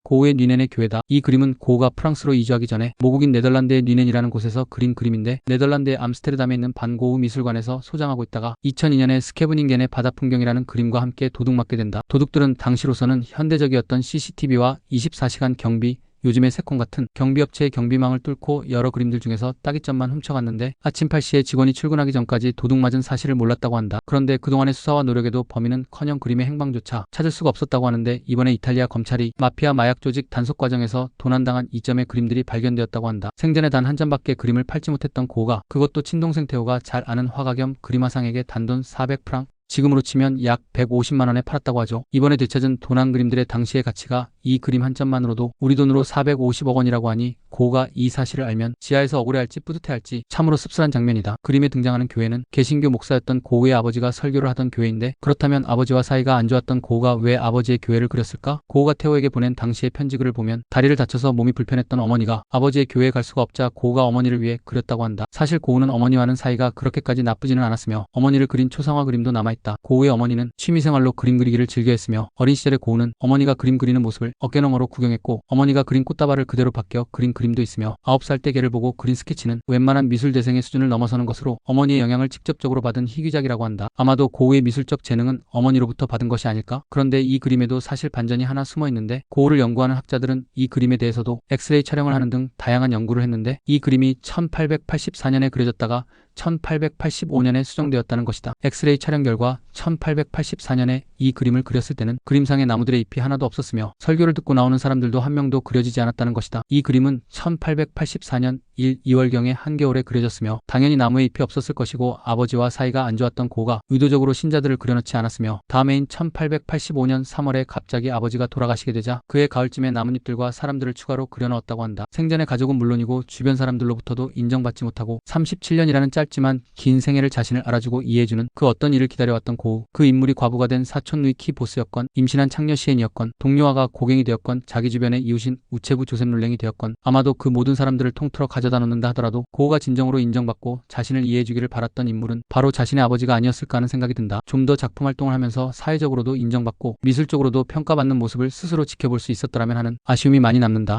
고우의 뉘넨의 교회다. 이 그림은 고우가 프랑스로 이주하기 전에 모국인 네덜란드의 뉘넨이라는 곳에서 그린 그림인데 네덜란드의 암스테르담에 있는 반 고우 미술관에서 소장하고 있다가 2002년에 스케브닝겐의 바다 풍경이라는 그림과 함께 도둑맞게 된다. 도둑들은 당시로서는 현대적이었던 CCTV와 24시간 경비, 요즘의 세콘 같은 경비업체의 경비망을 뚫고 여러 그림들 중에서 따기점만 훔쳐갔는데 아침 8시에 직원이 출근하기 전까지 도둑맞은 사실을 몰랐다고 한다. 그런데 그동안의 수사와 노력에도 범인은 커녕 그림의 행방조차 찾을 수가 없었다고 하는데 이번에 이탈리아 검찰이 마피아 마약 조직 단속 과정에서 도난당한 이점의 그림들이 발견되었다고 한다. 생전에 단 한 점밖에 그림을 팔지 못했던 고우가 그것도 친동생 태호가 잘 아는 화가 겸 그림화상에게 단돈 400프랑 지금으로 치면 약 150만원에 팔았다고 하죠. 이번에 되찾은 도난 그림들의 당시의 가치가 이 그림 한 점만으로도 우리 돈으로 450억 원이라고 하니 고우가 이 사실을 알면 지하에서 억울해할지 뿌듯해할지 참으로 씁쓸한 장면이다. 그림에 등장하는 교회는 개신교 목사였던 고우의 아버지가 설교를 하던 교회인데 그렇다면 아버지와 사이가 안 좋았던 고우가 왜 아버지의 교회를 그렸을까? 고우가 태호에게 보낸 당시의 편지글을 보면 다리를 다쳐서 몸이 불편했던 어머니가 아버지의 교회에 갈 수가 없자 고우가 어머니를 위해 그렸다고 한다. 사실 고우는 어머니와는 사이가 그렇게까지 나쁘지는 않았으며 어머니를 그린 초상화 그림도 남아있다. 고우의 어머니는 취미생활로 그림 그리기를 즐겨했으며 어린 시절에 고우는 어머니가 그림 그리는 모습을 어깨너머로 구경했고 어머니가 그린 꽃다발을 그대로 바뀌어 그린 그림도 있으며 9살 때 걔를 보고 그린 스케치는 웬만한 미술대생의 수준을 넘어서는 것으로 어머니의 영향을 직접적으로 받은 희귀작이라고 한다. 아마도 고우의 미술적 재능은 어머니로부터 받은 것이 아닐까? 그런데 이 그림에도 사실 반전이 하나 숨어 있는데 고우를 연구하는 학자들은 이 그림에 대해서도 엑스레이 촬영을 하는 등 다양한 연구를 했는데 이 그림이 1884년에 그려졌다가 1885년에 수정되었다는 것이다. 엑스레이 촬영 결과 1884년에 이 그림을 그렸을 때는 그림상의 나무들의 잎이 하나도 없었으며 설교를 듣고 나오는 사람들도 한 명도 그려지지 않았다는 것이다. 이 그림은 1884년 2월경에 한겨울에 그려졌으며 당연히 나무에 잎이 없었을 것이고 아버지와 사이가 안 좋았던 고우가 의도적으로 신자들을 그려놓지 않았으며 다음해인 1885년 3월에 갑자기 아버지가 돌아가시게 되자 그해 가을쯤에 나뭇잎들과 사람들을 추가로 그려넣었다고 한다. 생전의 가족은 물론이고 주변 사람들로부터도 인정받지 못하고 37년이라는 짧지만 긴 생애를 자신을 알아주고 이해해주는 그 어떤 일을 기다려왔던 고우. 그 인물이 과부가 된 사촌 누이키 보스였건 임신한 창녀 시엔이었건 동료아가 고갱이 되었건 자기 주변의 이웃인 우체부 조셉 룰랭이 되었건 아마도 그 모든 사람들을 통틀어 가져다 놓는다 하더라도 고우가 진정으로 인정받고 자신을 이해해주기를 바랐던 인물은 바로 자신의 아버지가 아니었을까 하는 생각이 든다. 좀 더 작품 활동을 하면서 사회적으로도 인정받고 미술적으로도 평가받는 모습을 스스로 지켜볼 수 있었더라면 하는 아쉬움이 많이 남는다.